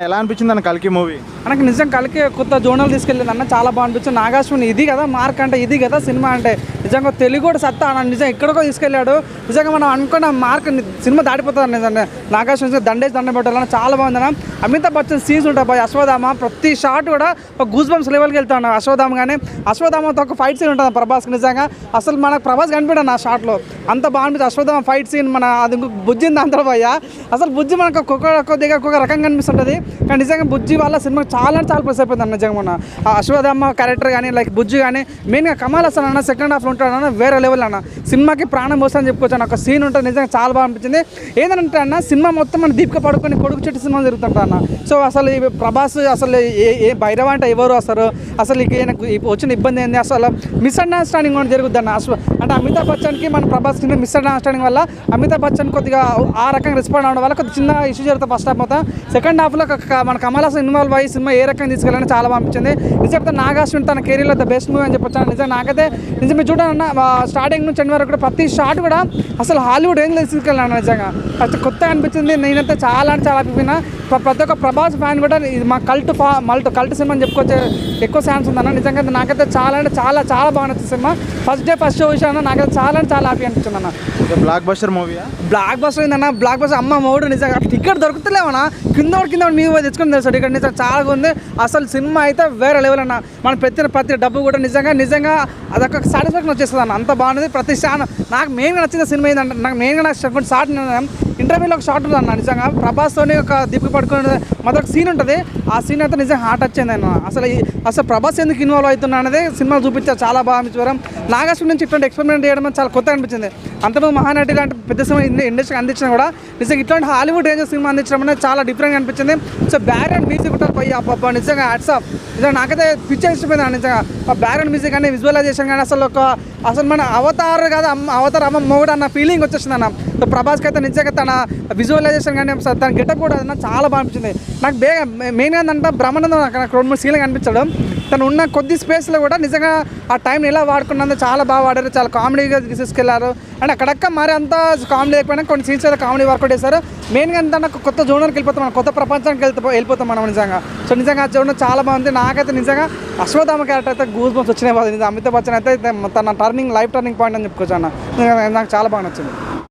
ఎలా అనిపించింది అన్న కల్కి మూవీ? మనకి నిజం కల్కి కొత్త జోనల్ తీసుకెళ్ళింది అన్న, చాలా బాగా అనిపించింది. నాగాశ్విని ఇది కదా మార్క్ అంటే, ఇది కదా సినిమా అంటే. నిజంగా తెలుగు కూడా సత్తా అన్న, నిజం ఎక్కడికో తీసుకెళ్ళాడు. నిజంగా మనం అనుకున్న మార్క్ సినిమా దాటిపోతుంది నిజంగా. నాగాశ్విని దండం పెట్టాలన్న చాలా బాగుందన్న. అమితాబ్ బచ్చన్ సీన్స్ ఉంటాయి బాయ్, అశ్వధామ ప్రతి షాట్ కూడా ఒక గూస్ బంప్స్ లెవెల్కి వెళ్తాను. అశ్వధామ కానీ అశ్వధామతో ఒక ఫైట్ సీన్ ఉంటుంది ప్రభాస్కి. నిజంగా అసలు మనకు ప్రభాస్ కనిపించాడు ఆ షాట్లో, అంత బాగుంటుంది అశ్వధామ ఫైట్ సీన్. మన అది బుజ్జింది అంతా పోయా, అసలు బుజ్జి మనకు కొద్దిగా ఒక్కొక్క రకంగా కనిపిస్తుంటుంది. కానీ నిజంగా బుజ్జి వల్ల సినిమా చాలా ప్లస్ అయిపోయింది అన్న. నిజంగా మన అశ్వధామ క్యారెక్టర్ కానీ లైక్ బుజ్జి కానీ మెయిన్గా కమల్ హాసన్ అన్న సెకండ్ హాఫ్లో ఉంటాడన్న, వేరే లెవెల్ అన్న. సినిమాకి ప్రాణం పోస్తుందని చెప్పుకోవచ్చు అన్న. ఒక సీన్ ఉంటుంది నిజంగా చాలా బాగా అనిపించింది. ఏంటంటే అన్న సినిమా మొత్తం మన దీపిక పడుకొని కొడుకు చెట్టు సినిమా జరుగుతుంటా అన్న. సో అసలు ఈ ప్రభాస్ అసలు ఏ భైరవ అంటే ఎవరు వస్తారు, అసలు వచ్చిన ఇబ్బంది ఏంది, అసలు మిస్అండర్స్టాండింగ్ కూడా జరుగుద్ది అన్న. అంటే అమితాబ్ బచ్చన్కి మన ప్రభాస్కి మిస్అండర్స్టాండింగ్ వల్ల అమితాబ్ బచ్చన్ కొద్దిగా ఆ రకంగా రెస్పాండ్ అవ్వడం వల్ల కొద్దిగా చిన్న ఇష్యూ జరుగుతుంది ఫస్ట్ హాఫ్ మొత్తం. సెకండ్ హాఫ్లో మన కమల్ హాసన్ ఇన్వాల్వ్ అయ్యి సినిమా ఏ రకంగా తీసుకెళ్ళాలని చాలా బాగా అనిపించింది. నిజంగా నాగాశ్విని తన కెరీర్లో ద బెస్ట్ మూవీ అని చెప్పొచ్చు. నిజంగా నాకైతే నిజం మీరు చూడాలన్న స్టార్టింగ్ నుంచి ఎండ్ వరకు కూడా ప్రతి షాట్ కూడా అసలు హాలీవుడ్ రేంజ్లో తీసుకెళ్ళాను. నిజంగా ఫస్ట్ కొత్తగా అనిపించింది. నేనైతే చాలా హ్యాపీగా. ప్రతి ఒక్క ప్రభాస్ ఫ్యాన్ కూడా ఇది మా కల్ట్ సినిమా అని చెప్పుకోవచ్చు, ఎక్కువ ఛాన్స్ ఉందన్న. నిజంగా నాకైతే చాలా బాగా నచ్చింది సినిమా. ఫస్ట్ షో చూసాను, నాకైతే చాలా హ్యాపీ అనిపించింది అన్న. బ్లాక్ బస్టర్ మూవీయా? బ్లాక్ బస్టర్ ఏందన్న, బ్లాక్ బస్టర్ అమ్మ మోడు. నిజంగా టికెట్ దొరుకుతలేమన్నా, కింద మీ తెచ్చుకొని తెలుసు టికెట్. నిజంగా చాలా ఉంది అసలు. సినిమా అయితే వేరే లెవెల్ అన్న. మనం ప్రతి డబ్బు కూడా నిజంగా అదొక సాటిస్ఫాక్షన్ వచ్చేస్తుంది అన్న, అంత బాగుంది. ప్రతి షాట్ నాకు మెయిన్గా నచ్చిన సినిమా ఏంటంటే, నాకు మెయిన్గా నాకు షార్ట్ ఇంటర్వ్యూలో ఒక షార్ట్ ఉంటుంది అన్న. నిజంగా ప్రభాస్తోని ఒక దీపిక పడుకుని మొదటి సీన్ ఉంటుంది. ఆ సీన్ అయితే నిజంగా హార్ట్ వచ్చింది అన్న. అసలు ప్రభాస్ ఎందుకు ఇన్వాల్వ్ అవుతున్నా అనేది సినిమా చూపించారు, చాలా బాగా అనిపించారు. నాగాశ్విని నుంచి ఇట్లాంటి ఎక్స్పెరిమెంట్ చేయడం చాలా కొత్తగా అనిపించింది. అంతమంది మహానటి లాంటి పెద్ద సినిమా ఇండస్ట్రీకి అందించినా కూడా నిజంగా ఇట్లాంటి హాలీవుడ్ రేంజ్ సినిమా అందించడం అనేది చాలా డిఫరెంట్గా అనిపించింది. సో బ్యాక్గ్రౌండ్ మ్యూజిక్ ఉంటుంది పోయి అబ్బా నిజంగా హ్యాట్స్ ఆఫ్. నిజంగా నాకైతే పిక్చర్ ఇష్టమైంది నిజంగా. బ్యాక్గ్రౌండ్ మ్యూజిక్ కానీ విజువలైజేషన్ కానీ అసలు మన అవతార్ కాదు అవతార్ అమ్మ మొగుడు అన్న ఫీలింగ్ వచ్చేసింది అన్న. సో ప్రభాస్కి అయితే నిజంగా తన విజువలైజేషన్ కానీ తన గెటప్ కూడా చాలా బాగా అనిపించింది. నాకు మెయిన్గా ఏంటంటే బ్రహ్మానందం నాకు 2-3 సీన్లు కనిపించడం. తను ఉన్న కొద్ది స్పేస్లో కూడా నిజంగా ఆ టైంని ఎలా వాడుకున్నందుకు చాలా బాగా వాడారు, చాలా కామెడీగా తీసుకెళ్లారు. అండ్ అక్కడక్క మరి అంతా కామెడీ లేకపోయినా కొన్ని సీన్స్ అయితే కామెడీ వర్కౌట్ చేశారు. మెయిన్గా ఏంటంటే కొత్త జోనర్కి వెళ్ళిపోతాం, మనం కొత్త ప్రపంచానికి వెళ్ళిపోతాం మనం నిజంగా. సో నిజంగా ఆ జోనర్ చాలా బాగుంది. నాకైతే నిజంగా అశ్వధామ క్యారెక్టర్ అయితే గూస్ బంప్స్ వచ్చినాయి. అమితాబ్ బచ్చన్ అయితే తన లైఫ్ టర్నింగ్ పాయింట్ అని చెప్పుకోవచ్చు అన్న. నాకు చాలా బాగా నచ్చింది.